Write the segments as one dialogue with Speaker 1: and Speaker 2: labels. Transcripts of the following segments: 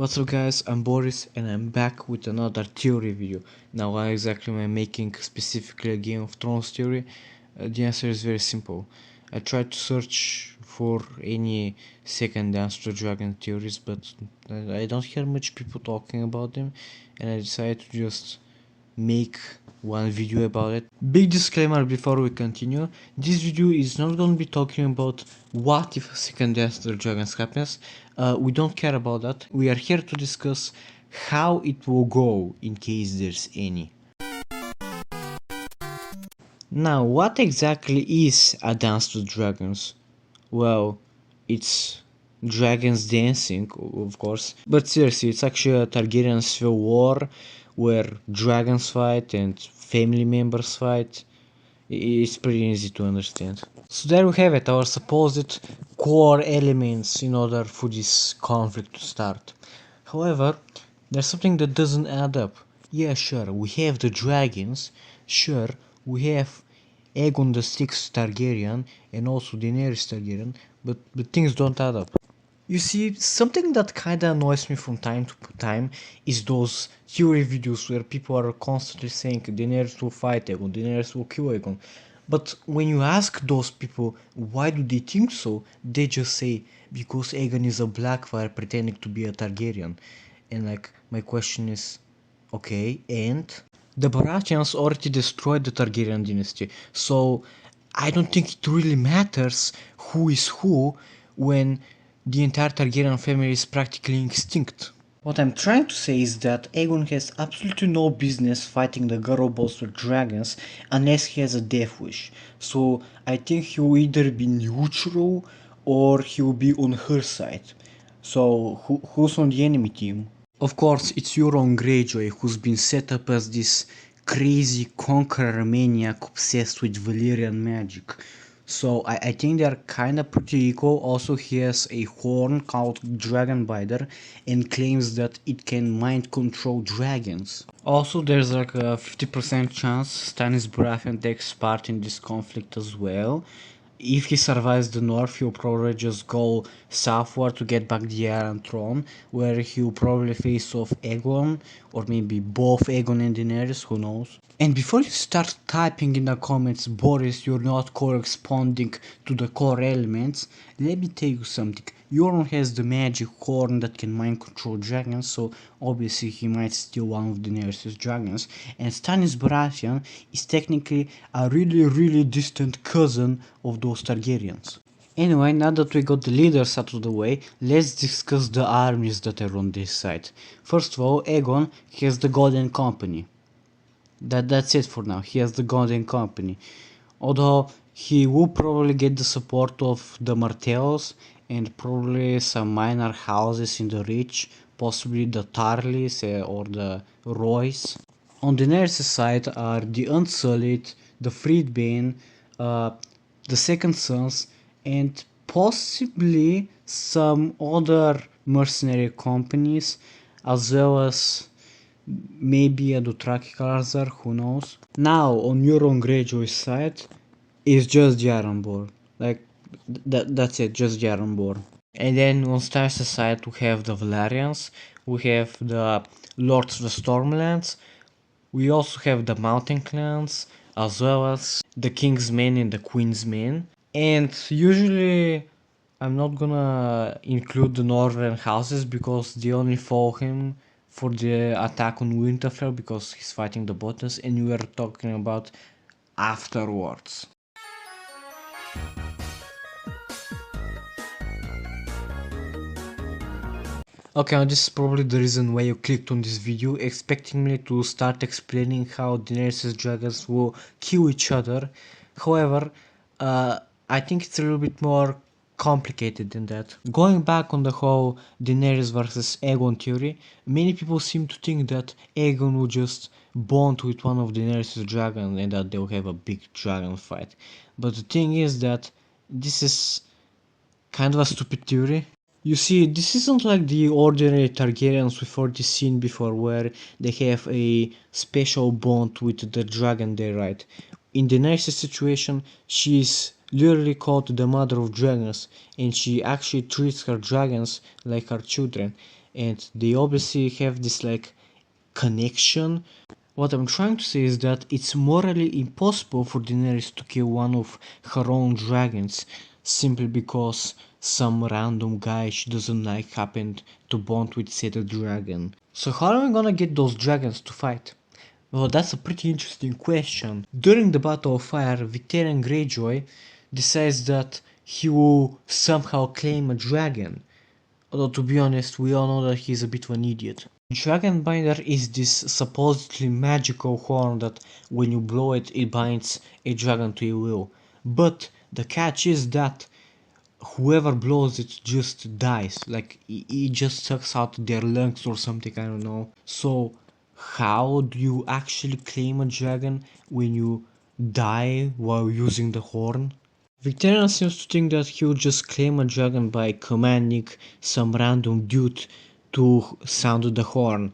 Speaker 1: What's up guys, I'm Boris and I'm back with another theory video. Now why exactly am I making specifically a Game of Thrones theory? The answer is very simple. I tried to search for any second Dance to Dragon theories, but I don't hear much people talking about them, and I decided to just make one video about it. Big disclaimer before we continue, this video is not going to be talking about what if a second Dance to the Dragons happens. We don't care about that. We are here to discuss how it will go in case there's any. Now, what exactly is a Dance to Dragons? Well, it's dragons dancing, of course. But seriously, it's actually a Targaryen civil war where dragons fight and family members fight. It's pretty easy to understand. So there we have it, our supposed core elements in order for this conflict to start. However, there's something that doesn't add up. Yeah, sure, we have the dragons, sure, we have Aegon the 6th Targaryen and also Daenerys Targaryen, but things don't add up. You see, something that kinda annoys me from time to time is those theory videos where people are constantly saying Daenerys will fight Aegon, Daenerys will kill Aegon. But when you ask those people why do they think so, they just say because Aegon is a Blackfire pretending to be a Targaryen. And like, my question is, okay, and? The Baratheons already destroyed the Targaryen dynasty, so I don't think it really matters who is who when the entire Targaryen family is practically extinct. What I'm trying to say is that Aegon has absolutely no business fighting the Garrobols with dragons unless he has a death wish. So I think he will either be neutral or he will be on her side. So who's on the enemy team? Of course, it's Euron Greyjoy who's been set up as this crazy conqueror maniac obsessed with Valyrian magic. So I think they're kinda pretty equal. Also, he has a horn called Dragonbiter and claims that it can mind control dragons. Also, there's like a 50% chance Stannis Baratheon takes part in this conflict as well. If he survives the north, he'll probably just go southward to get back the Iron Throne, where he'll probably face off Aegon, or maybe both Aegon and Daenerys, who knows. And before you start typing in the comments, Boris, you're not corresponding to the core elements, let me tell you something. Euron has the magic horn that can mind control dragons, so obviously he might steal one of Daenerys' dragons. And Stannis Baratheon is technically a really distant cousin of those Targaryens. Anyway, now that we got the leaders out of the way, let's discuss the armies that are on this side. First of all, Aegon has the Golden Company. That's it for now, he has the Golden Company. Although he will probably get the support of the Martells and probably some minor houses in the Reach, possibly the Tarlys or the Roys. On Daenerys' side are the Unsullied, the Freedbane, the Second Sons, and possibly some other mercenary companies, as well as maybe a Dothraki Khazar, who knows. Now on Euron Greyjoy's side is just the Ironborn, like that's it, just the Ironborn. And then on Stannis' side we have the Velaryons, we have the Lords of the Stormlands, we also have the Mountain Clans, as well as the King's Men and the Queen's Men. And usually I'm not gonna include the Northern houses because they only follow him for the attack on Winterfell because he's fighting the Buttons, and we are talking about afterwards. Okay, now this is probably the reason why you clicked on this video, expecting me to start explaining how Daenerys' dragons will kill each other. However, I think it's a little bit more complicated than that. Going back on the whole Daenerys versus Aegon theory, many people seem to think that Aegon will just bond with one of Daenerys' dragons and that they'll have a big dragon fight. But the thing is that this is kind of a stupid theory. You see, this isn't like the ordinary Targaryens we've already seen before, where they have a special bond with the dragon they ride. In Daenerys' situation, she's literally called the mother of dragons, and she actually treats her dragons like her children. and they obviously have this like connection. What I'm trying to say is that it's morally impossible for Daenerys to kill one of her own dragons simply because some random guy she doesn't like happened to bond with said dragon. So how are we gonna get those dragons to fight? Well, that's a pretty interesting question. During the Battle of Fire, Victorian Greyjoy decides that he will somehow claim a dragon. Although to be honest, we all know that he's a bit of an idiot. Dragonbinder is this supposedly magical horn that when you blow it, it binds a dragon to your will. But the catch is that whoever blows it just dies. Like, it just sucks out their lungs or something, I don't know. So, how do you actually claim a dragon when you die while using the horn? Victorian seems to think that he would just claim a dragon by commanding some random dude to sound the horn.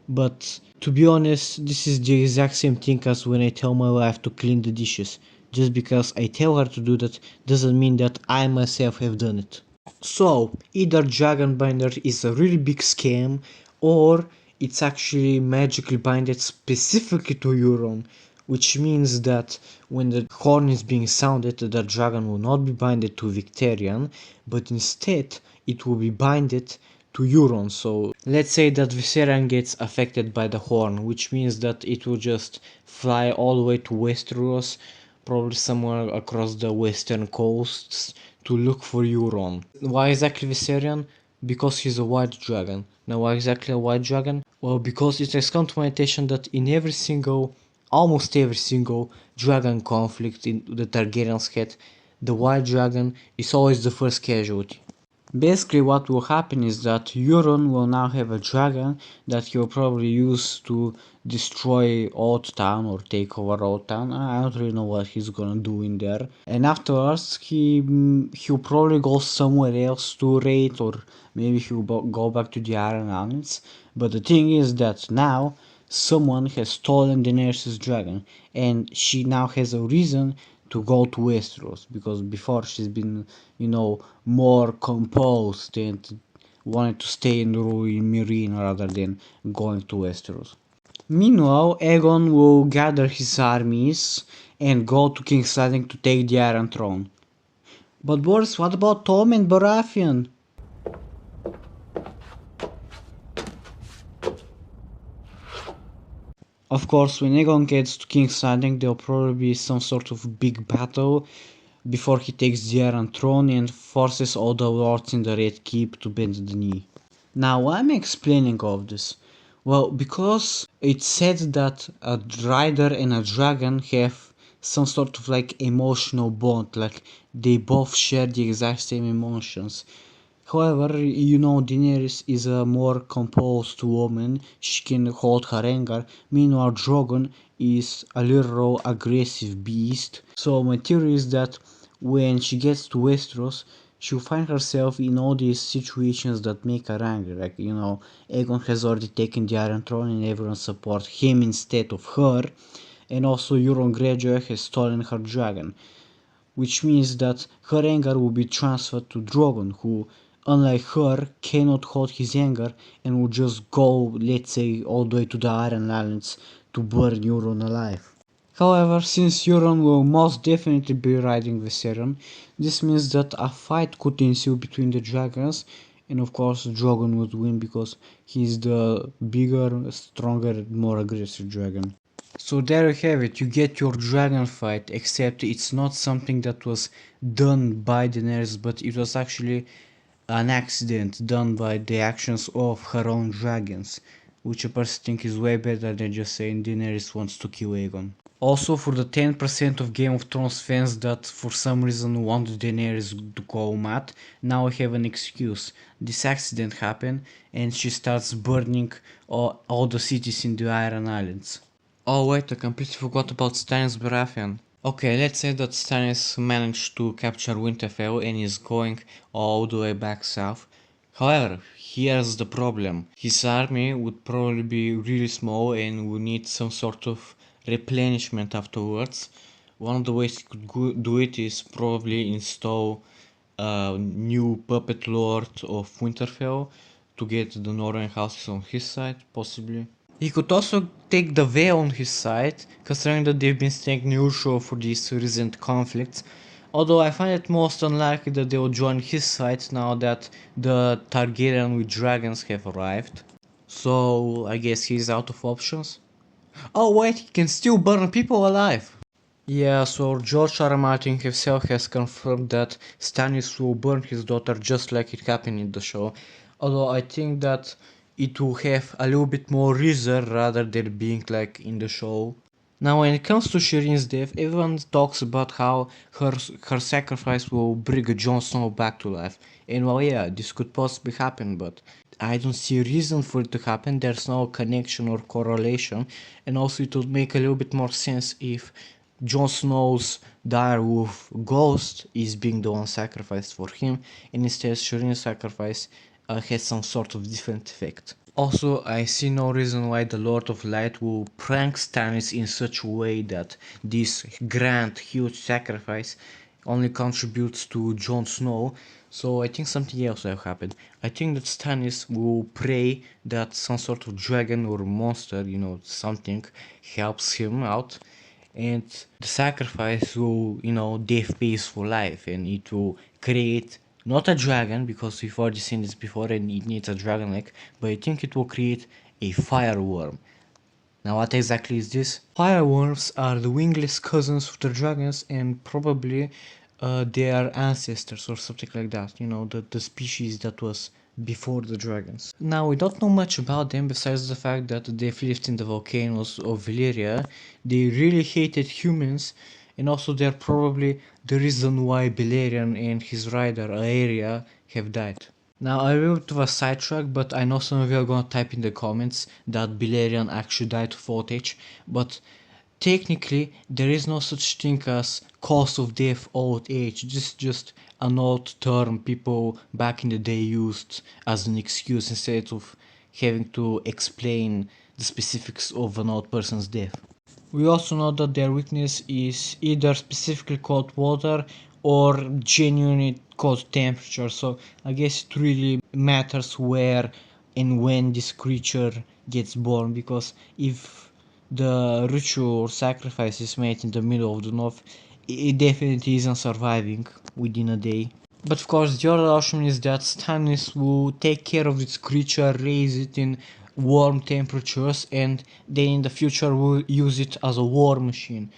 Speaker 1: But to be honest, this is the exact same thing as when I tell my wife to clean the dishes. Just because I tell her to do that doesn't mean that I myself have done it. So, either Dragonbinder is a really big scam, or it's actually magically binded specifically to Euron, which means that when the horn is being sounded, the dragon will not be binded to Victorian, but instead it will be binded to Euron. So let's say that Viserion gets affected by the horn, which means that it will just fly all the way to Westeros, probably somewhere across the western coasts, to look for Euron. Why exactly Viserion? Because he's a white dragon. Now why exactly a white dragon? Well, because it has come to my attention that in almost every single dragon conflict in the Targaryens had, the white dragon is always the first casualty. Basically what will happen is that Euron will now have a dragon that he'll probably use to destroy Old Town or take over Old Town. I don't really know what he's gonna do in there. And afterwards he'll probably go somewhere else to raid, or maybe he'll go back to the Iron Islands. But the thing is that now someone has stolen Daenerys' dragon, and she now has a reason to go to Westeros, because before she's been, more composed and wanted to stay in Meereen rather than going to Westeros. Meanwhile, Aegon will gather his armies and go to King's Landing to take the Iron Throne. But Boris, what about Tom and Baratheon? Of course, when Aegon gets to King's Landing, there'll probably be some sort of big battle before he takes the Iron Throne and forces all the lords in the Red Keep to bend the knee. Now, why am I explaining all of this? Well, because it's said that a rider and a dragon have some sort of like emotional bond, like they both share the exact same emotions. However, Daenerys is a more composed woman, she can hold her anger, meanwhile Drogon is a literal aggressive beast. So my theory is that when she gets to Westeros, she'll find herself in all these situations that make her angry, like, Aegon has already taken the Iron Throne and everyone supports him instead of her, and also Euron Greyjoy has stolen her dragon, which means that her anger will be transferred to Drogon, who, unlike her, cannot hold his anger and will just go, let's say, all the way to the Iron Islands to burn Euron alive. However, since Euron will most definitely be riding Viserion, this means that a fight could ensue between the dragons, and of course Drogon would win because he's the bigger, stronger, more aggressive dragon. So there you have it, you get your dragon fight, except it's not something that was done by Daenerys, but it was actually an accident done by the actions of her own dragons, which I personally think is way better than just saying Daenerys wants to kill Aegon. Also, for the 10% of Game of Thrones fans that for some reason want Daenerys to go mad, now I have an excuse. This accident happened and she starts burning all the cities in the Iron Islands. Oh wait, I completely forgot about Stannis Baratheon. Okay, let's say that Stannis managed to capture Winterfell and is going all the way back south. However, here's the problem. His army would probably be really small and would need some sort of replenishment afterwards. One of the ways he could do it is probably install a new puppet lord of Winterfell to get the northern houses on his side, possibly. He could also take the Vale on his side, considering that they've been staying neutral for these recent conflicts. Although I find it most unlikely that they will join his side now that the Targaryen with dragons have arrived. So I guess he's out of options. Oh wait, he can still burn people alive! Yeah, so George R. R. Martin himself has confirmed that Stannis will burn his daughter just like it happened in the show. Although I think that it will have a little bit more reason rather than being like in the show. Now when it comes to Shireen's death, everyone talks about how her sacrifice will bring Jon Snow back to life. And well yeah, this could possibly happen, but I don't see a reason for it to happen. There's no connection or correlation, and also it would make a little bit more sense if Jon Snow's direwolf ghost is being the one sacrificed for him, and instead Shireen's sacrifice has some sort of different effect. Also, I see no reason why the Lord of Light will prank Stannis in such a way that this grand, huge sacrifice only contributes to Jon Snow, so I think something else will happen. I think that Stannis will pray that some sort of dragon or monster, you know, something, helps him out, and the sacrifice will, you know, death pays for life, and it will create not a dragon, because we've already seen this before and it needs a dragon leg, but I think it will create a fireworm. Now what exactly is this? Fireworms are the wingless cousins of the dragons, and probably their ancestors or something like that, you know, the species that was before the dragons. Now we don't know much about them besides the fact that they've lived in the volcanoes of Valyria. They really hated humans, and also they're probably the reason why Balerion and his rider Aeria have died. Now I will do a sidetrack, but I know some of you are gonna type in the comments that Balerion actually died of old age, but technically there is no such thing as cause of death old age. This is just an old term people back in the day used as an excuse instead of having to explain the specifics of an old person's death. We also know that their weakness is either specifically cold water or genuinely cold temperature, so I guess it really matters where and when this creature gets born, because if the ritual or sacrifice is made in the middle of the north, it definitely isn't surviving within a day. But of course the other option is that Stannis will take care of this creature, raise it in warm temperatures, and then in the future will use it as a war machine.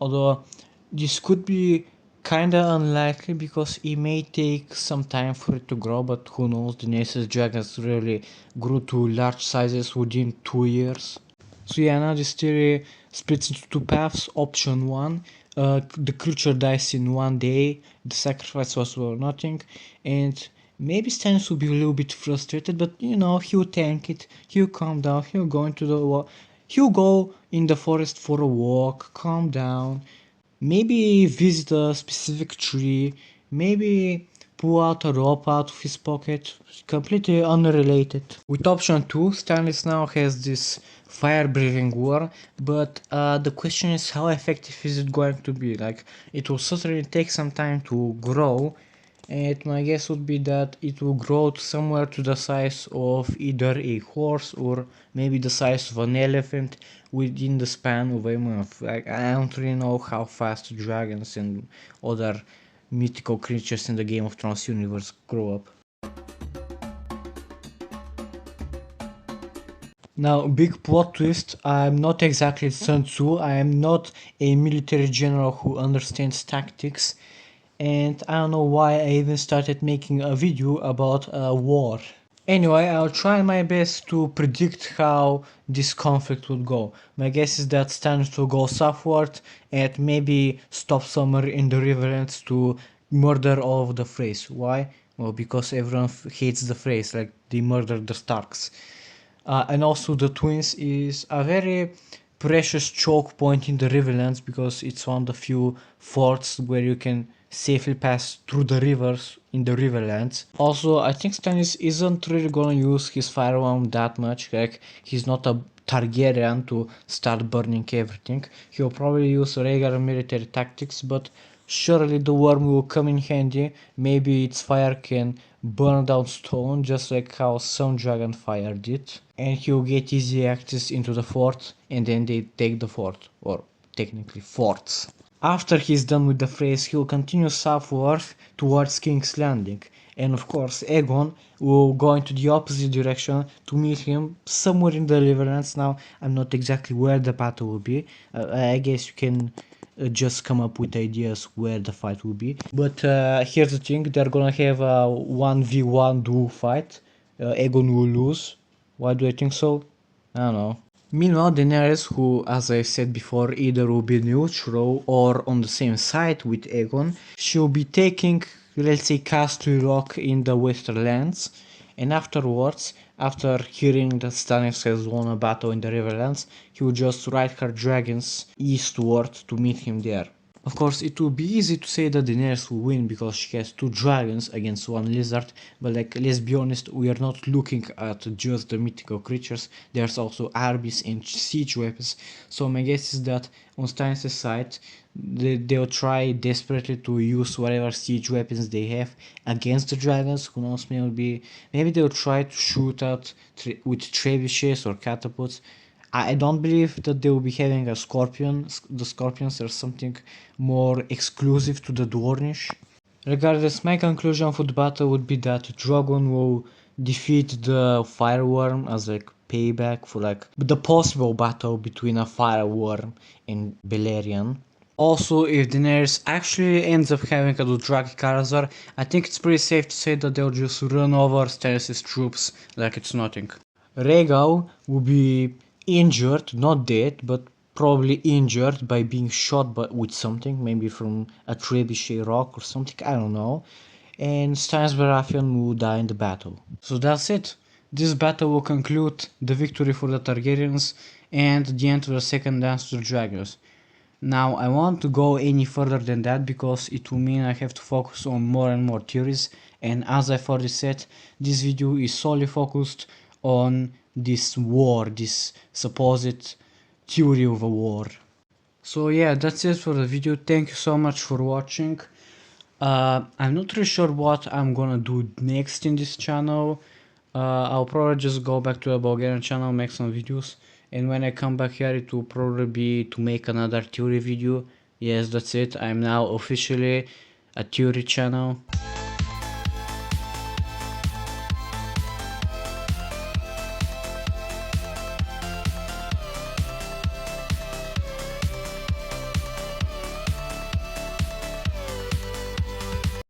Speaker 1: Although this could be kinda unlikely because it may take some time for it to grow, but who knows, the Daenerys dragons really grew to large sizes within 2 years. So yeah, now this theory splits into two paths. Option 1, the creature dies in 1 day, the sacrifice was for nothing, and maybe Stannis will be a little bit frustrated, but you know, he'll tank it, he'll calm down, he'll go into the he'll go in the forest for a walk, calm down, maybe visit a specific tree, maybe pull out a rope out of his pocket, completely unrelated. With option 2, Stannis now has this fire-breathing war, but the question is how effective is it going to be? Like, it will certainly take some time to grow, and my guess would be that it will grow to somewhere to the size of either a horse or maybe the size of an elephant within the span of a month. Like, I don't really know how fast dragons and other mythical creatures in the Game of Thrones universe grow up. Now, big plot twist, I'm not exactly Sun Tzu, I am not a military general who understands tactics, and I don't know why I even started making a video about war. Anyway, I'll try my best to predict how this conflict would go. My guess is that Stannis will go southward and maybe stop somewhere in the Riverlands to murder all of the Freys. Why? Well, because everyone hates the Freys, like they murdered the Starks. And also the Twins is a very precious choke point in the Riverlands because it's one of the few forts where you can safely pass through the rivers in the Riverlands. Also, I think Stannis isn't really gonna use his firearm that much, like he's not a Targaryen to start burning everything. He'll probably use regular military tactics, but surely the worm will come in handy. Maybe its fire can burn down stone just like how some dragon fire did, and he'll get easy access into the fort, and then they take the fort, or technically forts. After he's done with the phrase, he'll continue southward towards King's Landing, and of course Aegon will go into the opposite direction to meet him somewhere in the Riverlands. Now, I'm not exactly where the battle will be. I guess you can just come up with ideas where the fight will be. But here's the thing, they're gonna have a 1v1 duel fight. Aegon will lose. Why do I think so? I don't know. Meanwhile, Daenerys, who, as I said before, either will be neutral or on the same side with Aegon, she'll be taking, let's say, Castle Rock in the Westerlands, and afterwards, after hearing that Stannis has won a battle in the Riverlands, he will just ride her dragons eastward to meet him there. Of course, it will be easy to say that Daenerys will win because she has 2 dragons against 1 lizard, but like, let's be honest, we are not looking at just the mythical creatures, there's also armies and siege weapons, so my guess is that on Stannis' side, they'll try desperately to use whatever siege weapons they have against the dragons. Who knows, maybe they'll try to shoot out with trebuchets or catapults. I don't believe that they will be having a scorpion. The scorpions are something more exclusive to the Dwarnish. Regardless, my conclusion for the battle would be that Drogon will defeat the fireworm as like payback for like the possible battle between a fireworm and Balerion. Also, if Daenerys actually ends up having a Dothraki Karazar, I think it's pretty safe to say that they'll just run over Stannis' troops like it's nothing. Rhaegal will be injured, not dead, but probably injured by being shot with something, maybe from a trebuchet rock or something, I don't know. And Stannis Baratheon will die in the battle. So that's it. This battle will conclude the victory for the Targaryens and the end of the second Dance to the Dragons. Now, I want to go any further than that because it will mean I have to focus on more and more theories, and as I've already said, this video is solely focused on this war, this supposed theory of a war. So yeah, that's it for the video. Thank you so much for watching. I'm not really sure what I'm gonna do next in this channel. I'll probably just go back to a Bulgarian channel, make some videos, and when I come back here it will probably be to make another theory video. Yes, that's it, I'm now officially a theory channel.